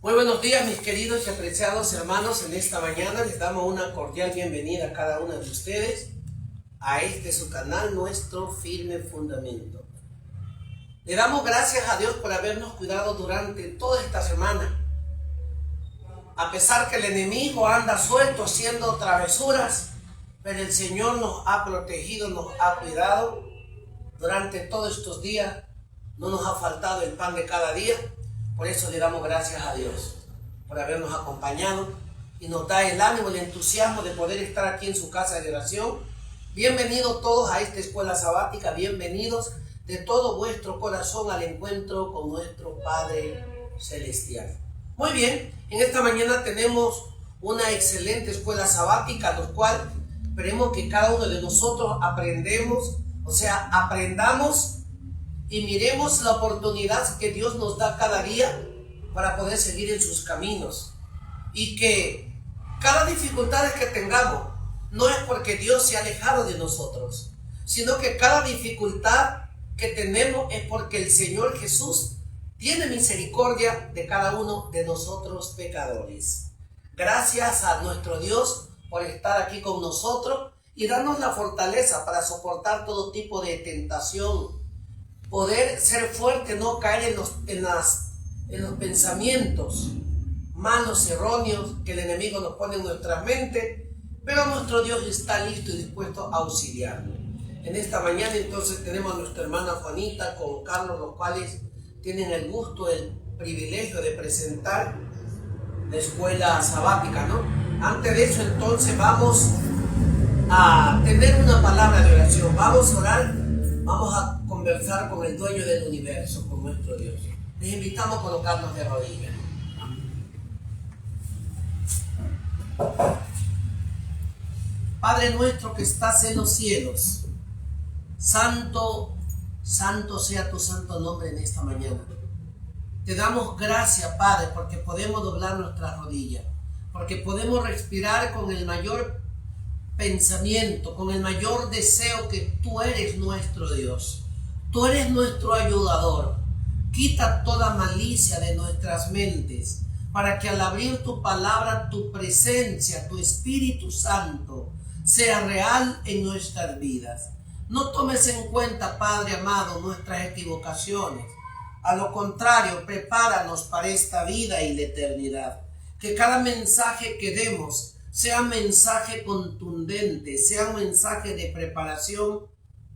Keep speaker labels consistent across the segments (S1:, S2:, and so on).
S1: Muy buenos días, mis queridos y apreciados hermanos. En esta mañana les damos una cordial bienvenida a cada uno de ustedes a su canal, Nuestro Firme Fundamento. Le damos gracias a Dios por habernos cuidado durante toda esta semana. A pesar que el enemigo anda suelto haciendo travesuras, pero el Señor nos ha protegido, nos ha cuidado durante todos estos días. No nos ha faltado el pan de cada día. Por eso le damos gracias a Dios por habernos acompañado y nos da el ánimo y el entusiasmo de poder estar aquí en su casa de oración. Bienvenidos todos a esta escuela sabática, bienvenidos de todo vuestro corazón al encuentro con nuestro Padre Celestial. Muy bien, en esta mañana tenemos una excelente escuela sabática, lo cual esperemos que cada uno de nosotros aprendamos y miremos la oportunidad que Dios nos da cada día para poder seguir en sus caminos. Y que cada dificultad que tengamos no es porque Dios se ha alejado de nosotros, sino que cada dificultad que tenemos es porque el Señor Jesús tiene misericordia de cada uno de nosotros pecadores. Gracias a nuestro Dios por estar aquí con nosotros y darnos la fortaleza para soportar todo tipo de tentación, poder ser fuerte, no caer en los pensamientos malos, erróneos que el enemigo nos pone en nuestra mente, pero nuestro Dios está listo y dispuesto a auxiliarnos. En esta mañana entonces tenemos a nuestra hermana Juanita con Carlos, los cuales tienen el gusto, el privilegio de presentar la escuela sabática, ¿no? Antes de eso entonces vamos a tener una palabra de oración, vamos a orar, vamos a conversar con el dueño del universo, con nuestro Dios. Les invitamos a colocarnos de rodillas. Padre nuestro que estás en los cielos, santo, santo sea tu santo nombre en esta mañana. Te damos gracias, Padre, porque podemos doblar nuestras rodillas, porque podemos respirar con el mayor pensamiento, con el mayor deseo que tú eres nuestro Dios. Tú eres nuestro ayudador. Quita toda malicia de nuestras mentes para que al abrir tu palabra, tu presencia, tu Espíritu Santo sea real en nuestras vidas. No tomes en cuenta, Padre amado, nuestras equivocaciones. A lo contrario, prepáranos para esta vida y la eternidad. Que cada mensaje que demos sea un mensaje contundente, sea un mensaje de preparación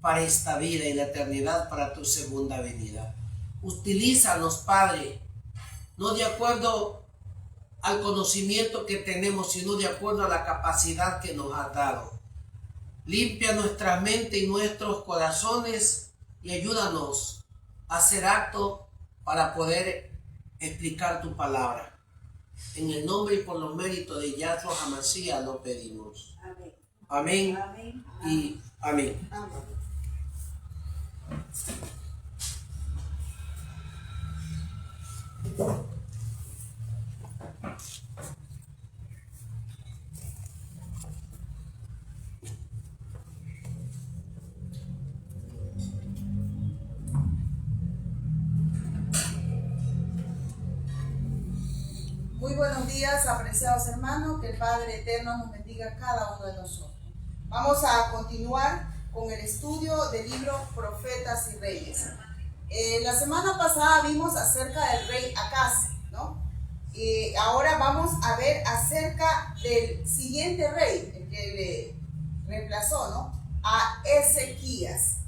S1: para esta vida y la eternidad, para tu segunda venida. Utilízanos, Padre, no de acuerdo al conocimiento que tenemos, sino de acuerdo a la capacidad que nos has dado. Limpia nuestra mente y nuestros corazones y ayúdanos a hacer acto para poder explicar tu palabra. En el nombre y por los méritos de Yahshua HaMashiach lo pedimos. Amén. Amén. Amén. Y amén. Amén.
S2: Muy buenos días, apreciados hermanos, que el Padre Eterno nos bendiga a cada uno de nosotros. Vamos a continuar con el estudio del libro Profetas y Reyes. La semana pasada vimos acerca del rey Acaz, ¿no? Y ahora vamos a ver acerca del siguiente rey, el que le reemplazó, ¿no? A Ezequías.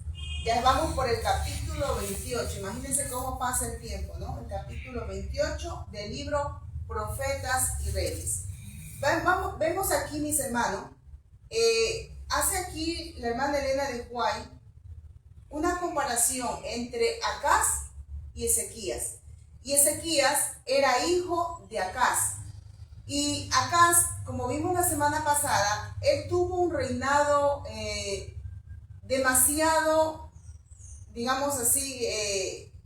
S2: Ya vamos por el capítulo 28, imagínense cómo pasa el tiempo, ¿no? El capítulo 28 del libro Profetas y Reyes. Vemos aquí, mis hermanos, hace aquí la hermana Elena de Huay una comparación entre Acaz y Ezequías. Y Ezequías era hijo de Acaz. Y Acaz, como vimos la semana pasada, él tuvo un reinado demasiado, digamos así,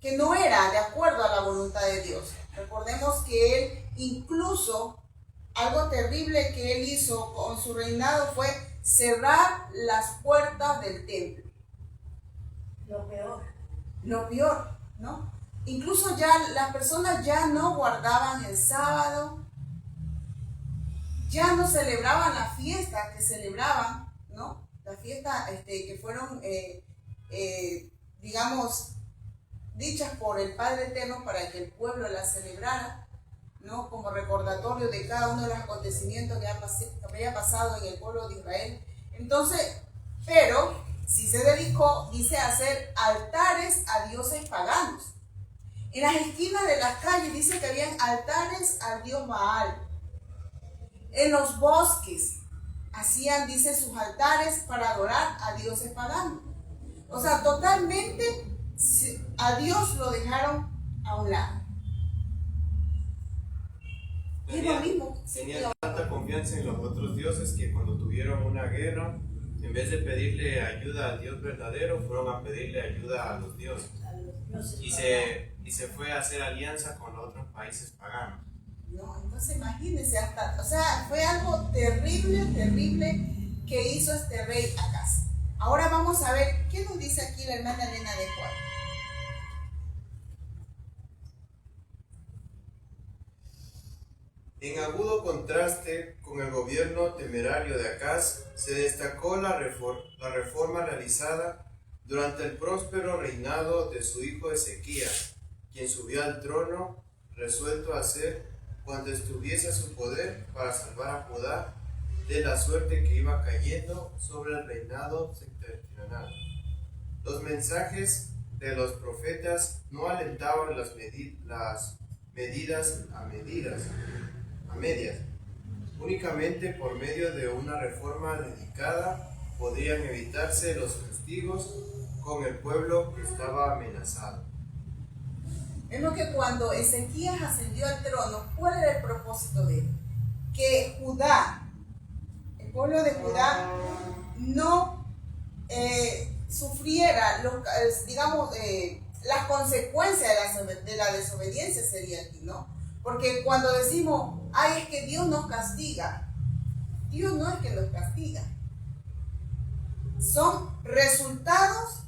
S2: que no era de acuerdo a la voluntad de Dios. Recordemos que él incluso, algo terrible que él hizo con su reinado fue cerrar las puertas del templo. Lo peor, ¿no? Incluso ya las personas ya no guardaban el sábado, ya no celebraban la fiesta que celebraban, ¿no? La fiesta que fueron, digamos, dichas por el Padre Eterno para que el pueblo las celebrara, ¿no? Como recordatorio de cada uno de los acontecimientos que había pasado en el pueblo de Israel. Entonces, pero sí se dedicó, dice, a hacer altares a dioses paganos. En las esquinas de las calles dice que habían altares al dios Baal. En los bosques hacían, dice, sus altares para adorar a dioses paganos. O sea, totalmente a Dios lo dejaron a un lado.
S3: Tenían tanta confianza en los otros dioses que cuando tuvieron una guerra, en vez de pedirle ayuda al Dios verdadero, fueron a pedirle ayuda a los dioses. Y se fue a hacer alianza con otros países paganos.
S2: No, entonces imagínense, o sea, fue algo terrible, terrible que hizo este rey Acaz. Ahora vamos a ver qué nos dice aquí la hermana Elena de Juan.
S3: En agudo contraste con el gobierno temerario de Acaz, se destacó la reforma realizada durante el próspero reinado de su hijo Ezequías, quien subió al trono resuelto a hacer cuanto estuviese a su poder para salvar a Judá de la suerte que iba cayendo sobre el reinado septentrional. Los mensajes de los profetas no alentaban las medidas a medias. Únicamente por medio de una reforma dedicada podrían evitarse los castigos con el pueblo que estaba amenazado.
S2: Vemos que cuando Ezequías ascendió al trono, ¿cuál era el propósito de él? Que Judá, el pueblo de Judá, no sufriera las consecuencias de la desobediencia, sería aquí, ¿no? Porque cuando decimos, ay, es que Dios nos castiga, Dios no es que nos castiga. Son resultados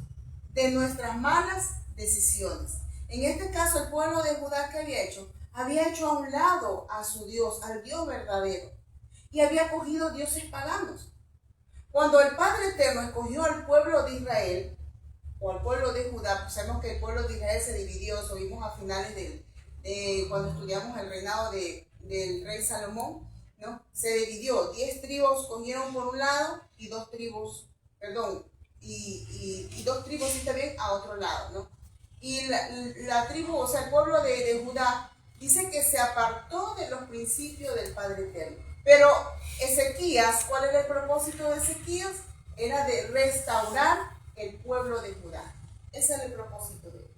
S2: de nuestras malas decisiones. En este caso, el pueblo de Judá, ¿qué había hecho? Había hecho a un lado a su Dios, al Dios verdadero, y había cogido dioses paganos. Cuando el Padre Eterno escogió al pueblo de Israel, o al pueblo de Judá, pues sabemos que el pueblo de Israel se dividió, eso vimos a finales cuando estudiamos el reinado del rey Salomón, ¿no? Se dividió, 10 tribus cogieron por un lado y dos tribus sí también a otro lado, ¿no? Y la tribu, o sea, el pueblo de Judá, dice que se apartó de los principios del Padre Eterno. Pero Ezequías, ¿cuál era el propósito de Ezequías? Era de restaurar el pueblo de Judá. Ese era el propósito de él.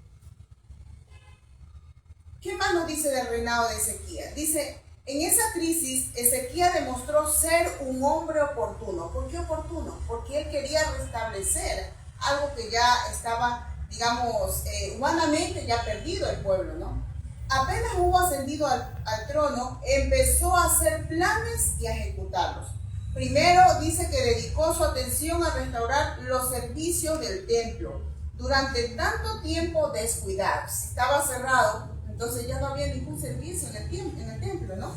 S2: ¿Qué más nos dice del reinado de Ezequías? Dice, en esa crisis, Ezequías demostró ser un hombre oportuno. ¿Por qué oportuno? Porque él quería restablecer algo que ya estaba, digamos, humanamente ya perdido el pueblo, ¿no? Apenas hubo ascendido al trono, empezó a hacer planes y a ejecutarlos. Primero dice que dedicó su atención a restaurar los servicios del templo. Durante tanto tiempo descuidados, estaba cerrado, entonces ya no había ningún servicio en el templo, ¿no?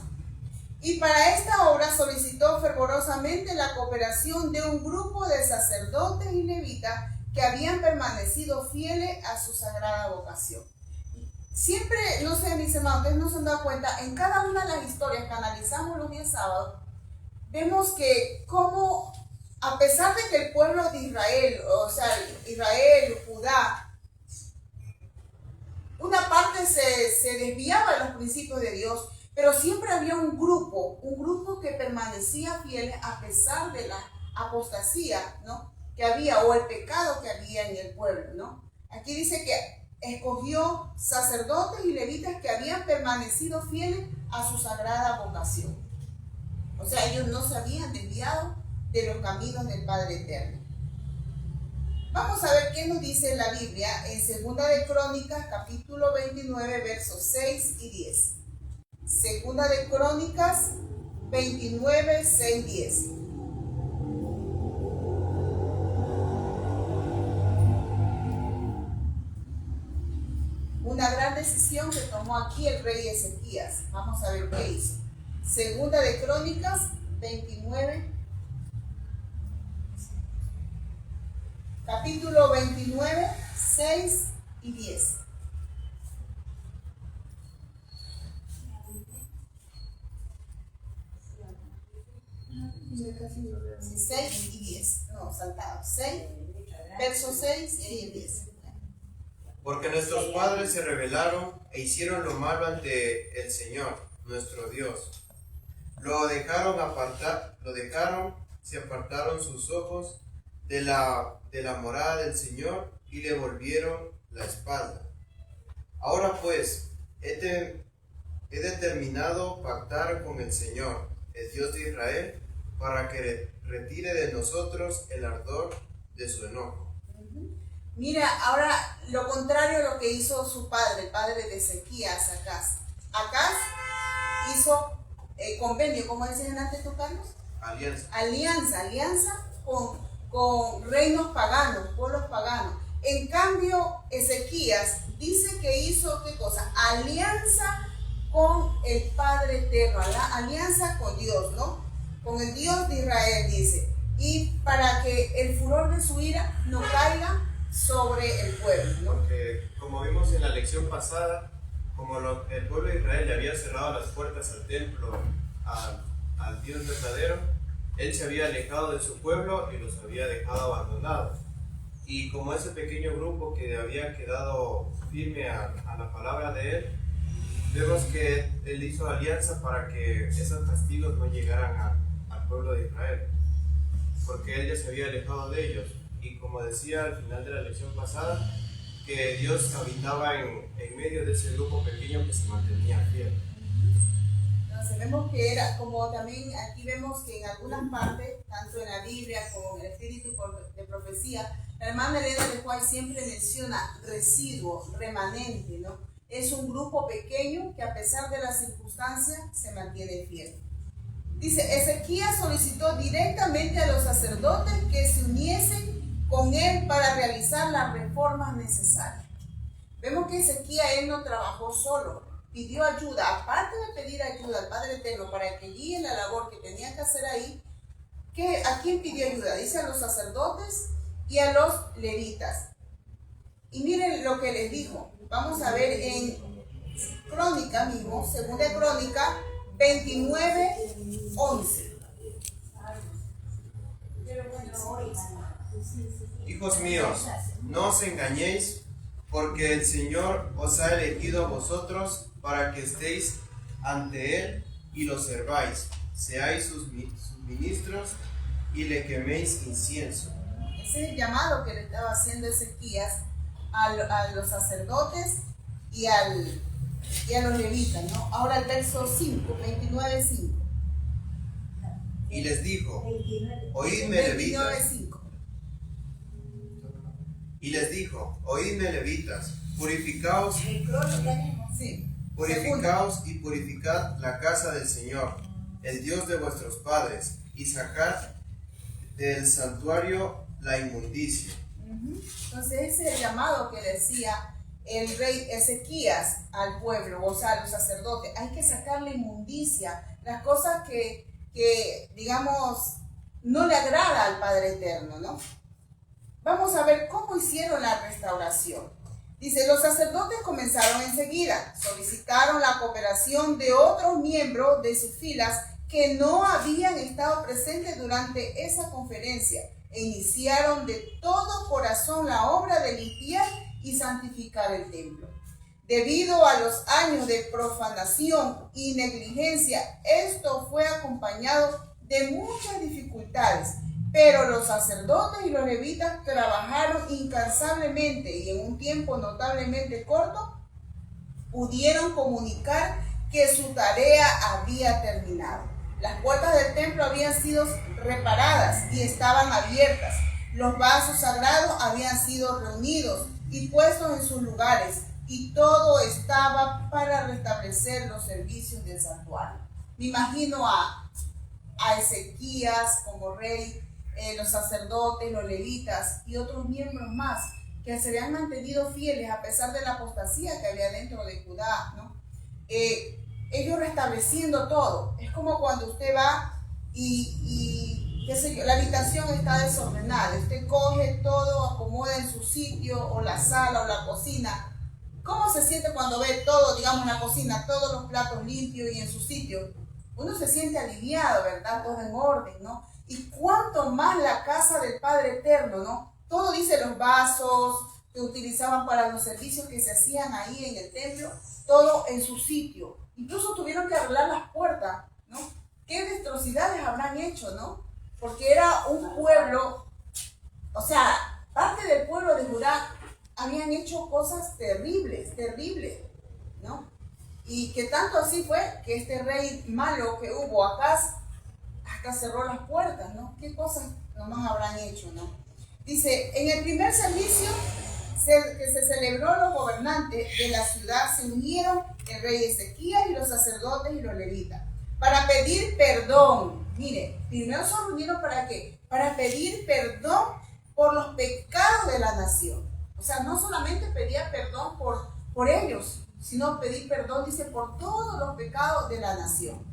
S2: Y para esta obra solicitó fervorosamente la cooperación de un grupo de sacerdotes y levitas que habían permanecido fieles a su sagrada vocación. Siempre, no sé, mis hermanos, ustedes no se han dado cuenta, en cada una de las historias que analizamos los días sábados, vemos que como, a pesar de que el pueblo de Israel, o sea, Israel, Judá, una parte se desviaba de los principios de Dios, pero siempre había un grupo que permanecía fiel a pesar de la apostasía, ¿no?, que había, o el pecado que había en el pueblo, ¿no? Aquí dice que escogió sacerdotes y levitas que habían permanecido fieles a su sagrada vocación. O sea, ellos no se habían desviado de los caminos del Padre Eterno. Vamos a ver qué nos dice la Biblia en 2 de Crónicas, capítulo 29, versos 6 y 10. 2 de Crónicas 29, 6, 10. Una gran llamó aquí el rey Ezequías. Vamos a ver qué hizo. Segunda de Crónicas 29, capítulo 29, 6 y 10. 6 y 10. No, saltado. 6, verso 6 y el 10.
S3: Porque nuestros padres se rebelaron e hicieron lo malo ante el Señor, nuestro Dios. Se apartaron sus ojos de la morada del Señor y le volvieron la espalda. Ahora pues, he determinado pactar con el Señor, el Dios de Israel, para que retire de nosotros el ardor de su enojo.
S2: Mira, ahora lo contrario a lo que hizo su padre, el padre de Ezequías, Acaz. Acaz hizo convenio, ¿cómo decían antes tú, Carlos? Alianza con reinos paganos, pueblos paganos. En cambio, Ezequías dice que hizo, ¿qué cosa? Alianza con el Padre Eterno, alianza con Dios, ¿no? Con el Dios de Israel, dice. Y para que el furor de su ira no caiga sobre el pueblo, ¿no?
S3: Porque, como vimos en la lección pasada, como el pueblo de Israel le había cerrado las puertas al templo, al Dios verdadero, él se había alejado de su pueblo y los había dejado abandonados. Y como ese pequeño grupo que había quedado firme a la palabra de él, vemos que él hizo alianza para que esos castigos no llegaran al pueblo de Israel, porque él ya se había alejado de ellos. Y como decía al final de la lección pasada, que Dios habitaba en medio de ese grupo pequeño que se mantenía fiel.
S2: Entonces vemos que era, como también aquí vemos que en algunas partes, tanto en la Biblia como en el Espíritu de Profecía, la hermana Elena de Juárez siempre menciona residuo, remanente, ¿no? Es un grupo pequeño que a pesar de las circunstancias se mantiene fiel. Dice, Ezequías solicitó directamente a los sacerdotes que se uniesen con él para realizar las reformas necesarias. Vemos que Ezequías, él no trabajó solo, pidió ayuda. Aparte de pedir ayuda al Padre Eterno para que guíe la labor que tenía que hacer ahí, ¿a quién pidió ayuda? Dice a los sacerdotes y a los levitas. Y miren lo que les dijo. Vamos a ver en Crónica mismo, segunda Crónica 29, 11.
S3: Hijos míos, no os engañéis, porque el Señor os ha elegido a vosotros para que estéis ante Él y lo serváis, seáis sus ministros y le queméis incienso.
S2: Ese es el llamado que le estaba haciendo Ezequías a los sacerdotes y a los levitas, ¿no? Ahora el verso 5, 29, 5.
S3: Y les dijo, oídme levitas.
S2: 29:5.
S3: Y les dijo, oídme levitas, purificaos,
S2: Sí.
S3: purificaos y purificad la casa del Señor, el Dios de vuestros padres, y sacad del santuario la inmundicia.
S2: Entonces ese es el llamado que decía el rey Ezequías al pueblo, o sea, a los sacerdotes. Hay que sacar la inmundicia, las cosas que digamos, no le agrada al Padre Eterno, ¿no? Vamos a ver cómo hicieron la restauración. Dice, los sacerdotes comenzaron enseguida, solicitaron la cooperación de otros miembros de sus filas que no habían estado presentes durante esa conferencia e iniciaron de todo corazón la obra de limpiar y santificar el templo. Debido a los años de profanación y negligencia, esto fue acompañado de muchas dificultades, pero los sacerdotes y los levitas trabajaron incansablemente y en un tiempo notablemente corto pudieron comunicar que su tarea había terminado. Las puertas del templo habían sido reparadas y estaban abiertas. Los vasos sagrados habían sido reunidos y puestos en sus lugares, y todo estaba para restablecer los servicios del santuario. Me imagino a Ezequías como rey, los sacerdotes, los levitas y otros miembros más que se habían mantenido fieles a pesar de la apostasía que había dentro de Judá, ¿no? ellos restableciendo todo. Es como cuando usted va qué sé yo, la habitación está desordenada, usted coge todo, acomoda en su sitio, o la sala o la cocina. ¿Cómo se siente cuando ve todo, digamos, en la cocina, todos los platos limpios y en su sitio? Uno se siente aliviado, ¿verdad? Todo en orden, ¿no? Y cuánto más la casa del Padre Eterno, ¿no? Todo dice, los vasos que utilizaban para los servicios que se hacían ahí en el templo, todo en su sitio. Incluso tuvieron que arreglar las puertas, ¿no? ¿Qué destrocidades habrán hecho, no? Porque era un pueblo, o sea, parte del pueblo de Judá habían hecho cosas terribles, ¿no? Y que tanto así fue que este rey malo que hubo, Acaz, hasta cerró las puertas, ¿no? ¿Qué cosas nomás habrán hecho, no? Dice, en el primer servicio que se celebró, los gobernantes de la ciudad se unieron, el rey Ezequías y los sacerdotes y los levitas, para pedir perdón. Mire, primero se reunieron ¿para qué? Para pedir perdón por los pecados de la nación. O sea, no solamente pedía perdón por ellos, sino pedir perdón, dice, por todos los pecados de la nación.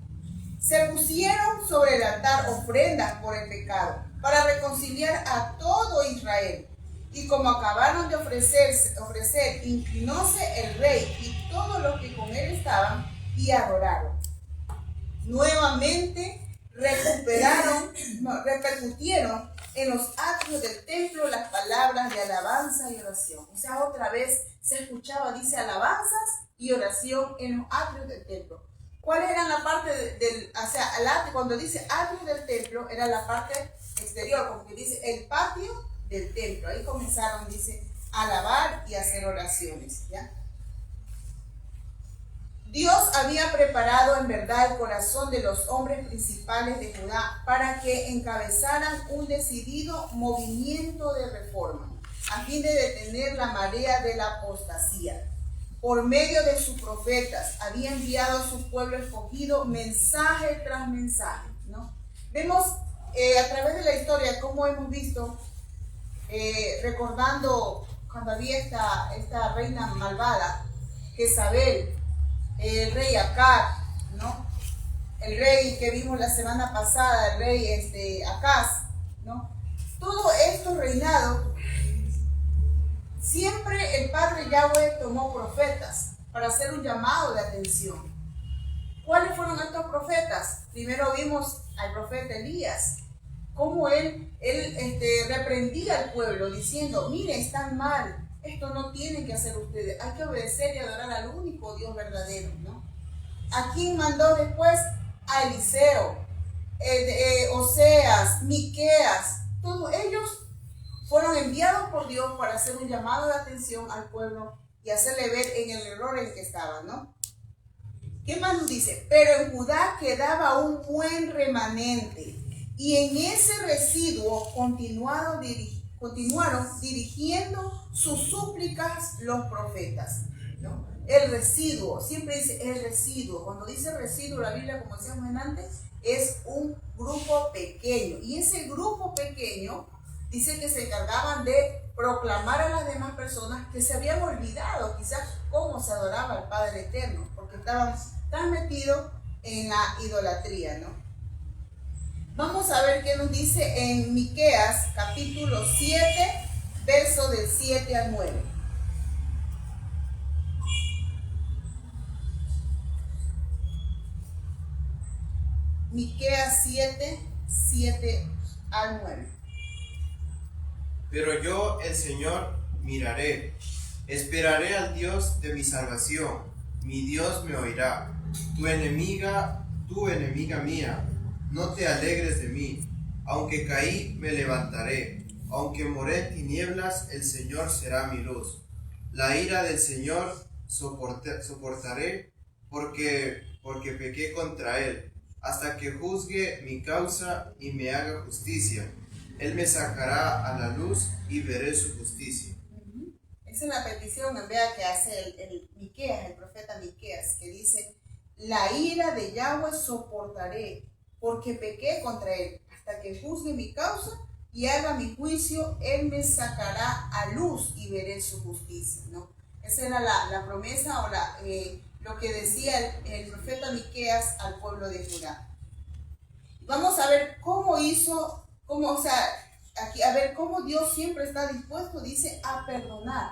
S2: Se pusieron sobre el altar ofrendas por el pecado, para reconciliar a todo Israel. Y como acabaron de ofrecer, inclinóse el rey y todos los que con él estaban y adoraron. Nuevamente repercutieron en los atrios del templo las palabras de alabanza y oración. O sea, otra vez se escuchaba, dice, alabanzas y oración en los atrios del templo. ¿Cuál era la parte cuando dice atrio del templo, era la parte exterior, como que dice el patio del templo? Ahí comenzaron, dice, a alabar y a hacer oraciones, ¿ya? Dios había preparado en verdad el corazón de los hombres principales de Judá para que encabezaran un decidido movimiento de reforma, a fin de detener la marea de la apostasía. Por medio de sus profetas había enviado a su pueblo escogido mensaje tras mensaje, ¿no? Vemos a través de la historia cómo hemos visto, recordando cuando había esta reina malvada, Jezabel, el rey Acaz, ¿no? El rey que vimos la semana pasada, el rey Acaz, ¿no? Todos estos reinados, siempre el Padre Yahweh tomó profetas para hacer un llamado de atención. ¿Cuáles fueron estos profetas? Primero vimos al profeta Elías, cómo él reprendía al pueblo diciendo, mire, están mal, esto no tienen que hacer ustedes, hay que obedecer y adorar al único Dios verdadero, ¿no? ¿A quién mandó después? A Eliseo, Oseas, Miqueas, todos ellos fueron enviados por Dios para hacer un llamado de atención al pueblo y hacerle ver en el error en que estaban, ¿no? ¿Qué más nos dice? Pero en Judá quedaba un buen remanente, y en ese residuo continuaron dirigiendo sus súplicas los profetas, ¿no? El residuo, siempre dice el residuo. Cuando dice residuo, la Biblia, como decíamos antes, es un grupo pequeño. Y ese grupo pequeño dice que se encargaban de proclamar a las demás personas que se habían olvidado quizás cómo se adoraba al Padre Eterno, porque estaban tan metidos en la idolatría, ¿no? Vamos a ver qué nos dice en Miqueas capítulo 7, verso del 7 al 9. Miqueas 7 al 9.
S3: Pero yo, el Señor, miraré, esperaré al Dios de mi salvación. Mi Dios me oirá. Tu enemiga mía, no te alegres de mí. Aunque caí, me levantaré. Aunque moré en tinieblas, el Señor será mi luz. La ira del Señor soportaré, porque pequé contra Él, hasta que juzgue mi causa y me haga justicia. Él me sacará a la luz y veré su justicia.
S2: Esa es la petición, vea, que hace el Miqueas, el profeta Miqueas, que dice, la ira de Yahweh soportaré, porque pequé contra Él, hasta que juzgue mi causa y haga mi juicio. Él me sacará a luz y veré su justicia, ¿no? Esa era la promesa o lo que decía el profeta Miqueas al pueblo de Judá. Vamos a ver cómo hizo, aquí a ver cómo Dios siempre está dispuesto, dice, a perdonar,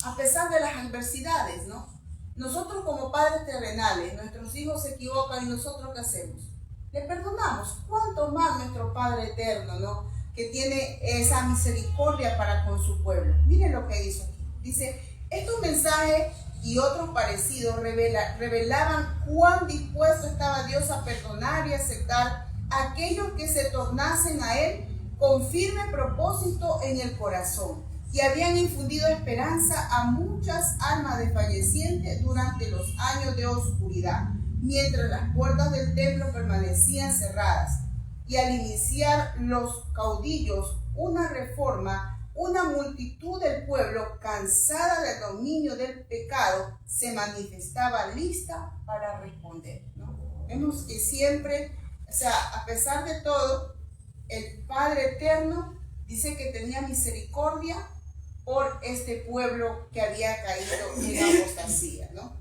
S2: a pesar de las adversidades, ¿no? Nosotros como padres terrenales, nuestros hijos se equivocan y nosotros ¿qué hacemos? Le perdonamos. ¿Cuánto más nuestro Padre eterno, ¿no? Que tiene esa misericordia para con su pueblo? Miren lo que hizo aquí. Dice, estos mensajes y otros parecidos revelaban cuán dispuesto estaba Dios a perdonar y aceptar a aquellos que se tornasen a Él con firme propósito en el corazón, y habían infundido esperanza a muchas almas desfallecientes durante los años de oscuridad, mientras las puertas del templo permanecían cerradas. Y al iniciar los caudillos una reforma, una multitud del pueblo, cansada del dominio del pecado, se manifestaba lista para responder, ¿no? Vemos que siempre, a pesar de todo, el Padre Eterno dice que tenía misericordia por este pueblo que había caído en la apostasía, ¿no?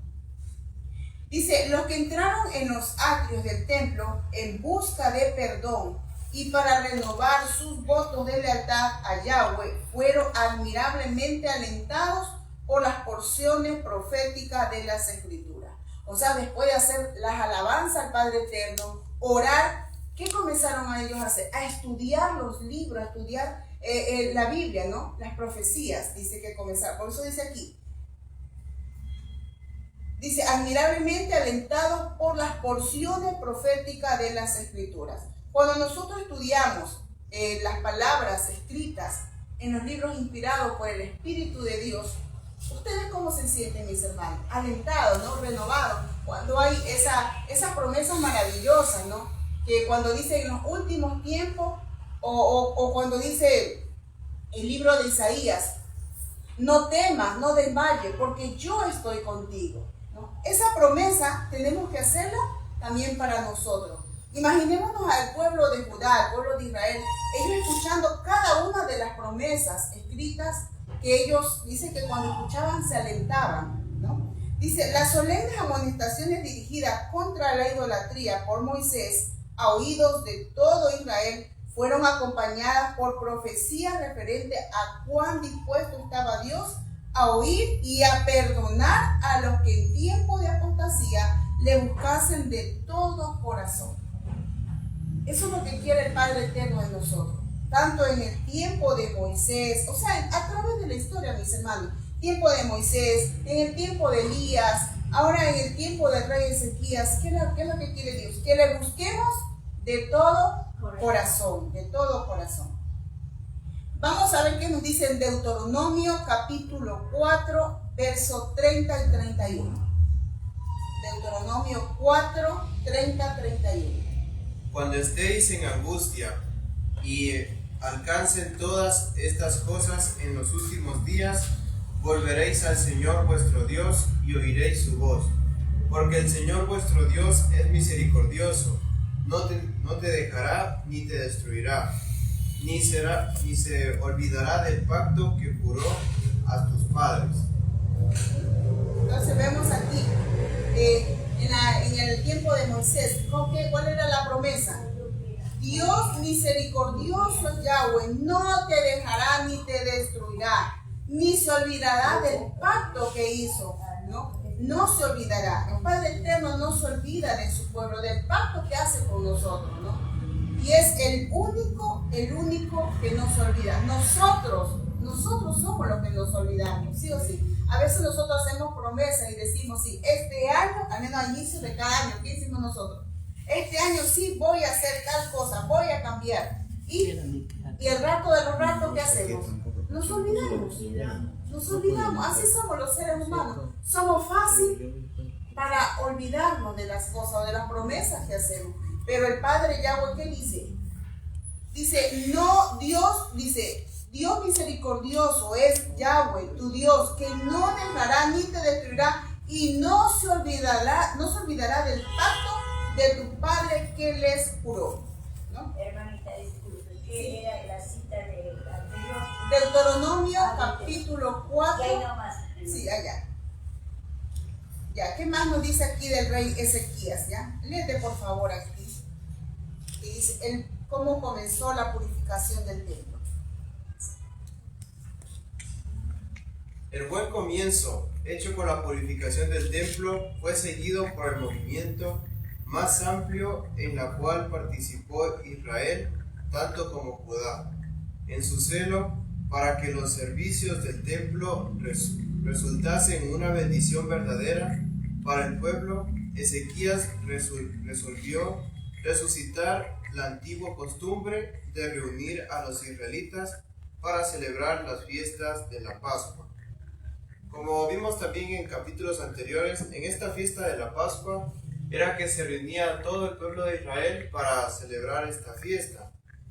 S2: Dice, los que entraron en los atrios del templo en busca de perdón y para renovar sus votos de lealtad a Yahweh fueron admirablemente alentados por las porciones proféticas de las Escrituras. O sea, después de hacer las alabanzas al Padre Eterno, orar, ¿qué comenzaron a ellos a hacer? A estudiar los libros, a estudiar la Biblia, ¿no? Las profecías, dice que comenzaron. Por eso dice aquí, dice, admirablemente alentados por las porciones proféticas de las Escrituras. Cuando nosotros estudiamos las palabras escritas en los libros inspirados por el Espíritu de Dios, ¿ustedes cómo se sienten, mis hermanos? Alentados, ¿no? Renovados. Cuando hay esa promesa maravillosa, ¿no? Que cuando dice en los últimos tiempos, o cuando dice el libro de Isaías, no temas, no desmayes, porque yo estoy contigo, ¿no? Esa promesa tenemos que hacerla también para nosotros. Imaginémonos al pueblo de Judá, al pueblo de Israel, ellos escuchando cada una de las promesas escritas que ellos, dice que cuando escuchaban se alentaban, ¿no? Dice, las solemnes amonestaciones dirigidas contra la idolatría por Moisés a oídos de todo Israel fueron acompañadas por profecías referentes a cuán dispuesto estaba Dios a oír y a perdonar a los que en tiempo de apostasía le buscasen de todo corazón. Eso es lo que quiere el Padre Eterno de nosotros, tanto en el tiempo de Moisés, o sea, a través de la historia, mis hermanos, tiempo de Moisés, en el tiempo de Elías, ahora en el tiempo del rey Ezequías. ¿Qué es lo que quiere Dios? Que le busquemos de todo corazón, de todo corazón. Vamos a ver qué nos dice en Deuteronomio capítulo 4, versos 30 y 31. Deuteronomio 4, 30, 31.
S3: Cuando estéis en angustia y alcancen todas estas cosas en los últimos días, volveréis al Señor vuestro Dios y oiréis su voz. Porque el Señor vuestro Dios es misericordioso, no te dejará ni te destruirá, ni se olvidará del pacto que juró a tus padres.
S2: Entonces vemos aquí, en el tiempo de Moisés, ¿cuál era la promesa? Dios misericordioso es Yahweh, no te dejará ni te destruirá, ni se olvidará del pacto que hizo, ¿no? No se olvidará. El Padre Eterno no se olvida de su pueblo, del pacto que hace con nosotros, ¿no? Y es el único que no se olvida. Nosotros somos los que nos olvidamos, sí o sí. A veces nosotros hacemos promesas y decimos, sí, este año, al menos a inicio de cada año, ¿qué hicimos nosotros? Este año sí voy a hacer tal cosa, voy a cambiar. Y el rato de los ratos, ¿qué hacemos? Nos olvidamos, así somos los seres humanos. Somos fáciles para olvidarnos de las cosas o de las promesas que hacemos. Pero el Padre Yahweh, ¿qué dice? Dice, no, Dios misericordioso es Yahweh, tu Dios, que no dejará ni te destruirá y no se olvidará del pacto de tu Padre que les juró, ¿no?
S4: Hermanita, disculpe, ¿qué era la cita del anterior?
S2: Deuteronomio capítulo 4.
S4: Y ahí nomás.
S2: Sí, allá. Ya, ¿qué más nos dice aquí del rey Ezequías? Ya, léete por favor aquí. Que dice cómo comenzó la purificación del templo.
S3: El buen comienzo, hecho con la purificación del templo, fue seguido por el movimiento más amplio en la cual participó Israel, tanto como Judá, en su celo para que los servicios del templo resultasen una bendición verdadera para el pueblo. Ezequías resolvió resucitar la antigua costumbre de reunir a los israelitas para celebrar las fiestas de la Pascua. Como vimos también en capítulos anteriores, en esta fiesta de la Pascua era que se reunía todo el pueblo de Israel para celebrar esta fiesta.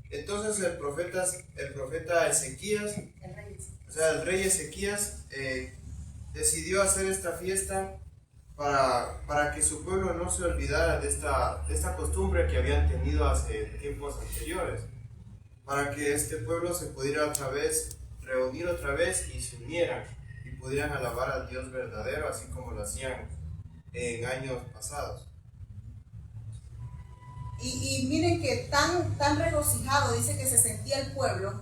S3: Entonces el profeta Ezequías, el rey Ezequías, decidió hacer esta fiesta para que su pueblo no se olvidara de esta costumbre que habían tenido hace tiempos anteriores, para que este pueblo se pudiera reunir otra vez y se unieran y pudieran alabar al Dios verdadero, así como lo hacían en años pasados.
S2: Y miren que tan regocijado dice que se sentía el pueblo,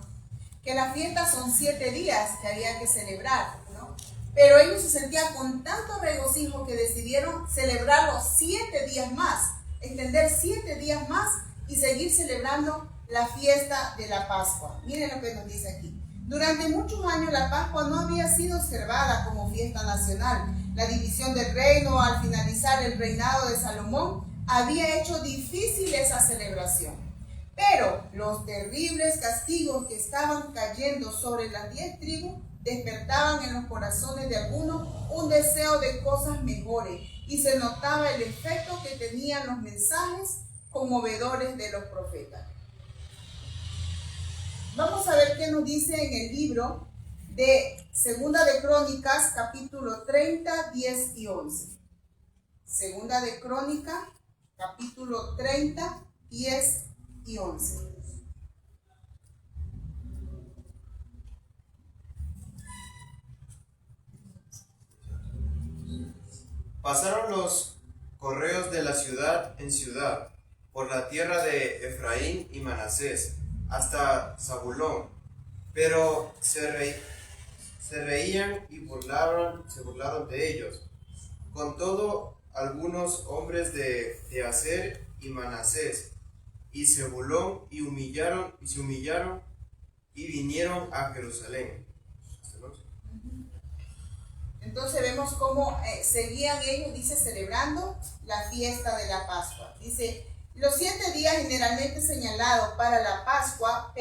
S2: que la fiesta son 7 días que había que celebrar, ¿no? Pero ellos se sentían con tanto regocijo que decidieron celebrarlo 7 días más, extender 7 días más y seguir celebrando la fiesta de la Pascua. Miren lo que nos dice aquí. Durante muchos años la Pascua no había sido observada como fiesta nacional. La división del reino al finalizar el reinado de Salomón había hecho difícil esa celebración. Pero los terribles castigos que estaban cayendo sobre las 10 tribus despertaban en los corazones de algunos un deseo de cosas mejores y se notaba el efecto que tenían los mensajes conmovedores de los profetas. Vamos a ver qué nos dice en el libro de Segunda de Crónicas, capítulo 30, 10 y 11. Segunda de Crónicas, capítulo 30, 10 y 11.
S3: Pasaron los correos de la ciudad en ciudad, por la tierra de Efraín y Manasés, hasta Zabulón, pero se reían y se burlaron de ellos. Con todo, algunos hombres de Aser y Manasés y Zebulón se humillaron y vinieron a Jerusalén.
S2: Entonces vemos cómo seguían ellos, dice, celebrando la fiesta de la Pascua. Dice, los 7 días generalmente señalados para la Pascua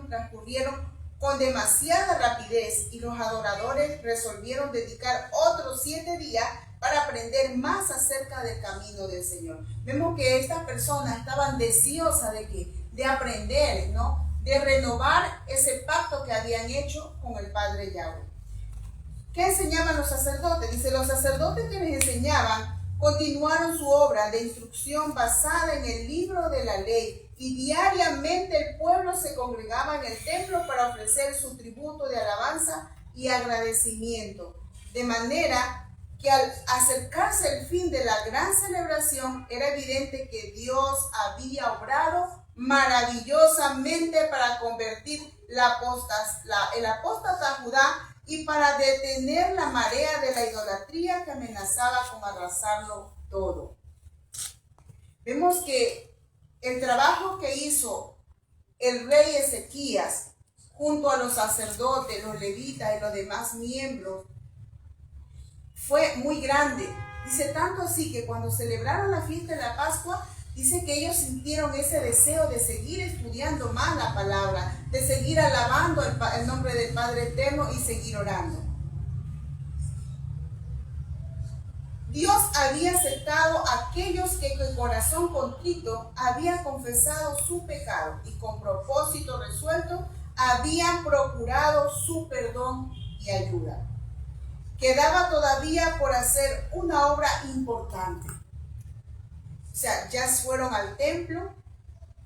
S2: transcurrieron con demasiada rapidez y los adoradores resolvieron dedicar otros 7 días para aprender más acerca del camino del Señor. Vemos que estas personas estaban deseosas de aprender, ¿no? De renovar ese pacto que habían hecho con el Padre Yahweh. ¿Qué enseñaban los sacerdotes? Dice, los sacerdotes que les enseñaban continuaron su obra de instrucción basada en el libro de la ley y diariamente el pueblo se congregaba en el templo para ofrecer su tributo de alabanza y agradecimiento. De manera que al acercarse el fin de la gran celebración era evidente que Dios había obrado maravillosamente para convertir el apóstata Judá y para detener la marea de la idolatría que amenazaba con arrasarlo todo. Vemos que el trabajo que hizo el rey Ezequías junto a los sacerdotes, los levitas y los demás miembros fue muy grande. Dice tanto así que cuando celebraron la fiesta de la Pascua, dice que ellos sintieron ese deseo de seguir estudiando más la palabra, de seguir alabando el nombre del Padre Eterno y seguir orando. Dios había aceptado a aquellos que con corazón contrito habían confesado su pecado y con propósito resuelto habían procurado su perdón y ayuda. Quedaba todavía por hacer una obra importante. O sea, ya fueron al templo,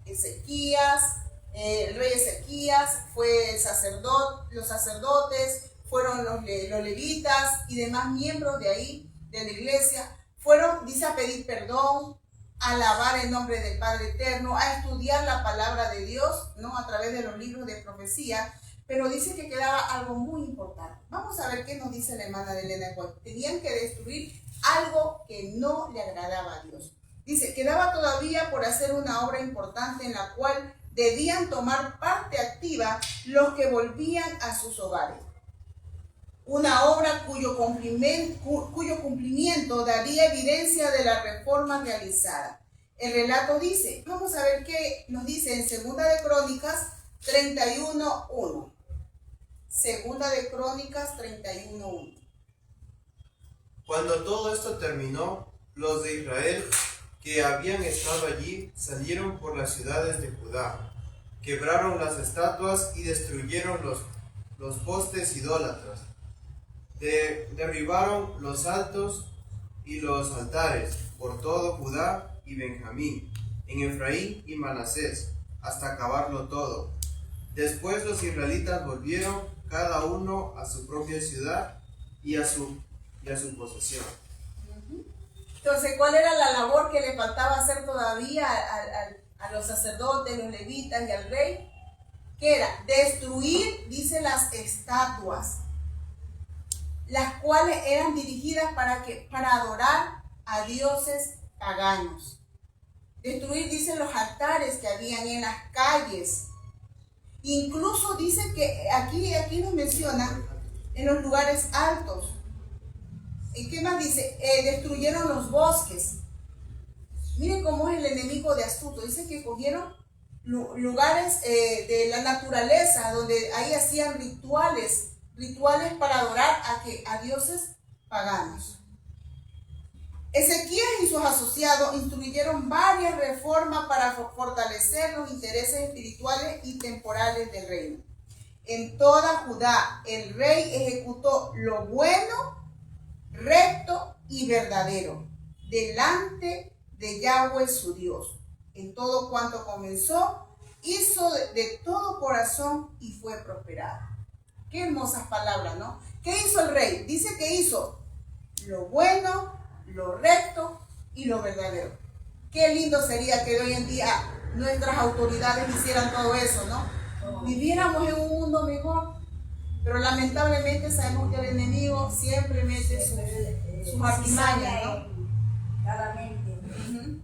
S2: Ezequías, el rey Ezequías, fue el sacerdote, los sacerdotes, fueron los levitas y demás miembros de ahí, de la iglesia fueron, dice, a pedir perdón, a alabar el nombre del Padre Eterno, a estudiar la palabra de Dios, ¿no? A través de los libros de profecía, pero dice que quedaba algo muy importante. Vamos a ver qué nos dice la hermana de Elena White. Tenían que destruir algo que no le agradaba a Dios. Dice, quedaba todavía por hacer una obra importante en la cual debían tomar parte activa los que volvían a sus hogares. Una obra cuyo cumplimiento daría evidencia de la reforma realizada. El relato dice, vamos a ver qué nos dice en Segunda de Crónicas 31:1. Segunda de Crónicas 31:1.
S3: Cuando todo esto terminó, los de Israel que habían estado allí salieron por las ciudades de Judá, quebraron las estatuas y destruyeron los postes idólatras. Derribaron los altos y los altares por todo Judá y Benjamín, en Efraín y Manasés, hasta acabarlo todo. Después los israelitas volvieron cada uno a su propia ciudad y a su posesión.
S2: Entonces, ¿cuál era la labor que le faltaba hacer todavía a los sacerdotes, los levitas y al rey? ¿Qué era? Destruir, dice, las estatuas, las cuales eran dirigidas para adorar a dioses paganos. Destruir, dice, los altares que habían en las calles. Incluso dice que aquí nos menciona en los lugares altos. ¿Y qué más dice? Destruyeron los bosques. Miren cómo es el enemigo de astuto. Dice que cogieron lugares de la naturaleza donde ahí hacían rituales para adorar a dioses paganos. Ezequías y sus asociados instruyeron varias reformas para fortalecer los intereses espirituales y temporales del reino. En toda Judá, el rey ejecutó lo bueno, recto y verdadero, delante de Yahweh su Dios. En todo cuanto comenzó, hizo de todo corazón y fue prosperado. Qué hermosas palabras, ¿no? ¿Qué hizo el rey? Dice que hizo lo bueno, lo recto y lo verdadero. Qué lindo sería que de hoy en día nuestras autoridades hicieran todo eso, ¿no? Viviéramos en un mundo mejor, pero lamentablemente sabemos que el enemigo siempre mete sus artimañas, ¿no?
S4: Claramente.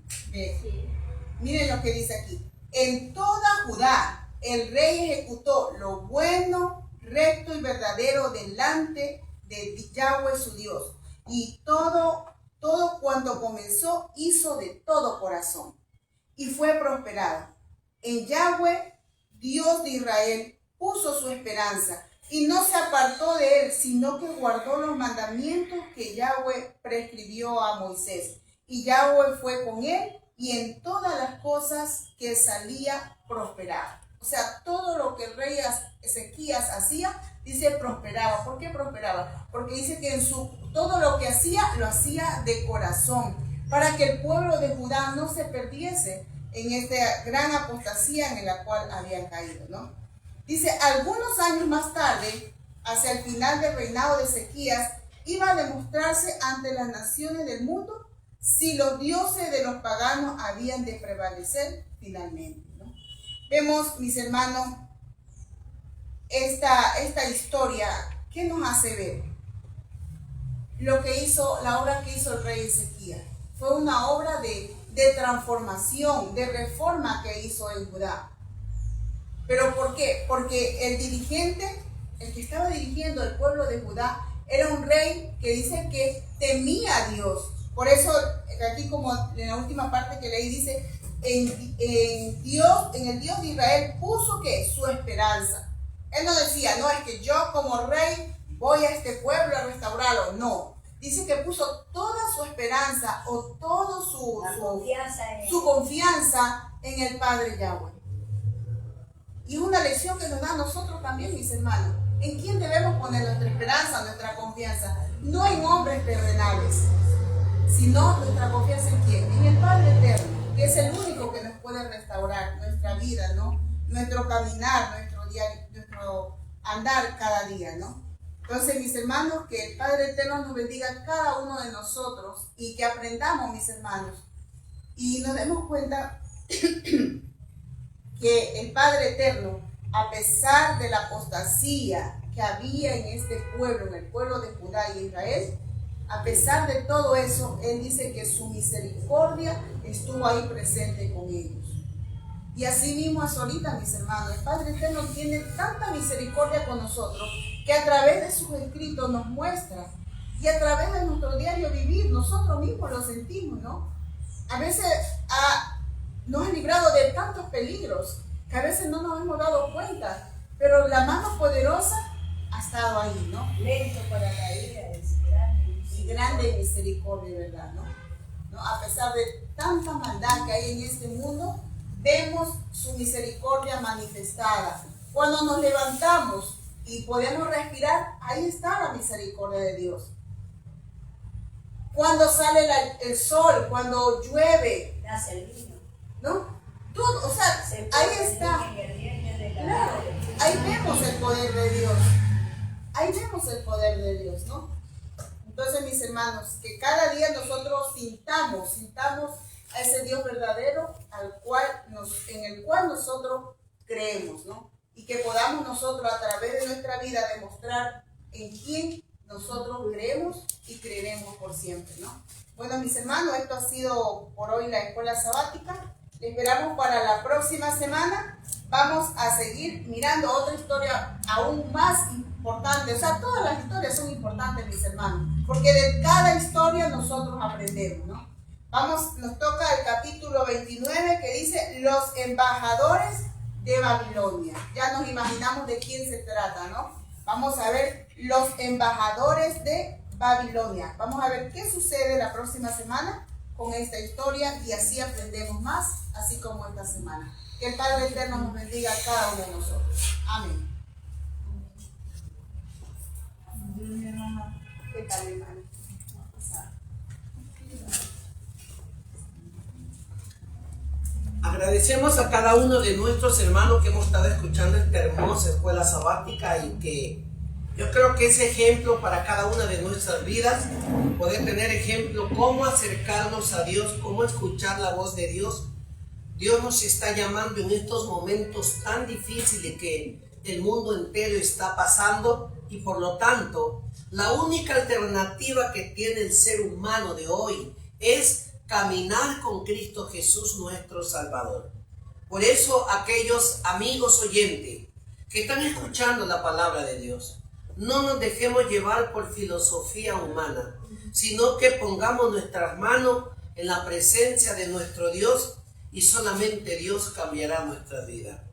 S2: Miren lo que dice aquí. En toda Judá, el rey ejecutó lo bueno, recto y verdadero delante de Yahweh su Dios. Y todo cuanto comenzó, hizo de todo corazón. Y fue prosperado. En Yahweh, Dios de Israel, puso su esperanza. Y no se apartó de él, sino que guardó los mandamientos que Yahweh prescribió a Moisés. Y Yahweh fue con él, y en todas las cosas que salía prosperaba. O sea, todo lo que el rey Ezequías hacía, dice prosperaba. ¿Por qué prosperaba? Porque dice que todo lo que hacía, lo hacía de corazón, para que el pueblo de Judá no se perdiese en esta gran apostasía en la cual habían caído, ¿no? Dice, algunos años más tarde, hacia el final del reinado de Ezequías, iba a demostrarse ante las naciones del mundo si los dioses de los paganos habían de prevalecer finalmente, ¿no? Vemos, mis hermanos, esta historia, ¿qué nos hace ver? La obra que hizo el rey Ezequías fue una obra de transformación, de reforma que hizo en Judá. ¿Pero por qué? Porque el que estaba dirigiendo el pueblo de Judá, era un rey que dice que temía a Dios. Por eso, aquí como en la última parte que leí, dice, en el Dios de Israel puso ¿qué? Su esperanza. Él no decía, no, es que yo como rey voy a este pueblo a restaurarlo. No. Dice que puso toda su esperanza o toda su confianza en el Padre Yahweh. Y una lección que nos da a nosotros también, mis hermanos. ¿En quién debemos poner nuestra esperanza, nuestra confianza? No en hombres terrenales, sino nuestra confianza en quién? En el Padre Eterno, que es el único que nos puede restaurar nuestra vida, ¿no? Nuestro caminar, nuestro andar cada día, ¿no? Entonces, mis hermanos, que el Padre Eterno nos bendiga a cada uno de nosotros y que aprendamos, mis hermanos, y nos demos cuenta que el Padre Eterno, a pesar de la apostasía que había en este pueblo, en el pueblo de Judá y Israel, a pesar de todo eso, Él dice que su misericordia estuvo ahí presente con ellos. Y así mismo es ahorita, mis hermanos. El Padre Eterno tiene tanta misericordia con nosotros que a través de sus escritos nos muestra, y a través de nuestro diario vivir, nosotros mismos lo sentimos, ¿no? A veces nos ha librado de tantos peligros que a veces no nos hemos dado cuenta, pero la mano poderosa ha estado ahí, ¿no?
S4: Lento para la ira, es
S2: Y grande misericordia, ¿verdad? ¿No? A pesar de tanta maldad que hay en este mundo, vemos su misericordia manifestada. Cuando nos levantamos y podemos respirar, ahí está la misericordia de Dios. Cuando sale el sol, cuando llueve,
S4: nace el vino.
S2: ¿no? Todo, o sea, ahí está. Claro, ahí vemos el poder de Dios. Ahí vemos el poder de Dios, ¿no? Entonces, mis hermanos, que cada día nosotros sintamos a ese Dios verdadero en el cual nosotros creemos, ¿no? Y que podamos nosotros a través de nuestra vida demostrar en quién nosotros creemos y creeremos por siempre, ¿no? Bueno, mis hermanos, esto ha sido por hoy la escuela sabática. Les esperamos para la próxima semana. Vamos a seguir mirando otra historia aún más importante. O sea, todas las historias son importantes, mis hermanos, porque de cada historia nosotros aprendemos, ¿no? Nos toca el capítulo 29 que dice los embajadores de Babilonia. Ya nos imaginamos de quién se trata, ¿no? Vamos a ver los embajadores de Babilonia. Vamos a ver qué sucede la próxima semana con esta historia y así aprendemos más, así como esta semana. Que el Padre Eterno nos bendiga a cada uno de nosotros. Amén. ¿Qué tal, hermano?
S1: Agradecemos a cada uno de nuestros hermanos que hemos estado escuchando esta hermosa escuela sabática y que yo creo que es ejemplo para cada una de nuestras vidas, poder tener ejemplo cómo acercarnos a Dios, cómo escuchar la voz de Dios. Dios nos está llamando en estos momentos tan difíciles que el mundo entero está pasando y por lo tanto la única alternativa que tiene el ser humano de hoy es caminar con Cristo Jesús nuestro Salvador. Por eso aquellos amigos oyentes que están escuchando la palabra de Dios, no nos dejemos llevar por filosofía humana, sino que pongamos nuestras manos en la presencia de nuestro Dios y solamente Dios cambiará nuestra vida.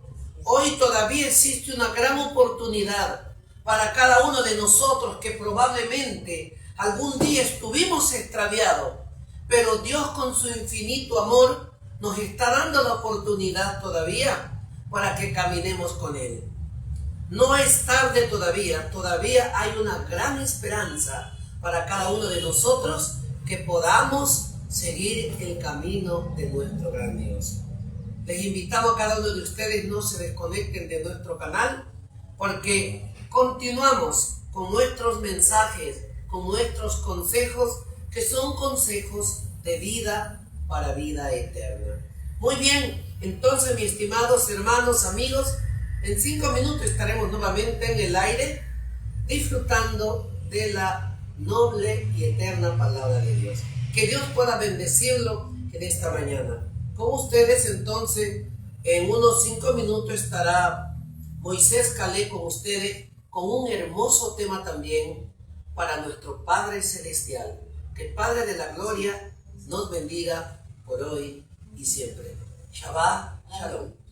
S1: Hoy todavía existe una gran oportunidad para cada uno de nosotros que probablemente algún día estuvimos extraviados, pero Dios con su infinito amor nos está dando la oportunidad todavía para que caminemos con Él. No es tarde todavía hay una gran esperanza para cada uno de nosotros que podamos seguir el camino de nuestro gran Dios. Les invitamos a cada uno de ustedes no se desconecten de nuestro canal porque continuamos con nuestros mensajes, con nuestros consejos que son consejos de vida para vida eterna. Muy bien, entonces mis estimados hermanos, amigos, en 5 minutos estaremos nuevamente en el aire disfrutando de la noble y eterna palabra de Dios. Que Dios pueda bendecirlo en esta mañana. Con ustedes entonces, en unos 5 minutos estará Moisés Calé con ustedes con un hermoso tema también para nuestro Padre Celestial. Que el Padre de la Gloria nos bendiga por hoy y siempre. Shabbat Shalom.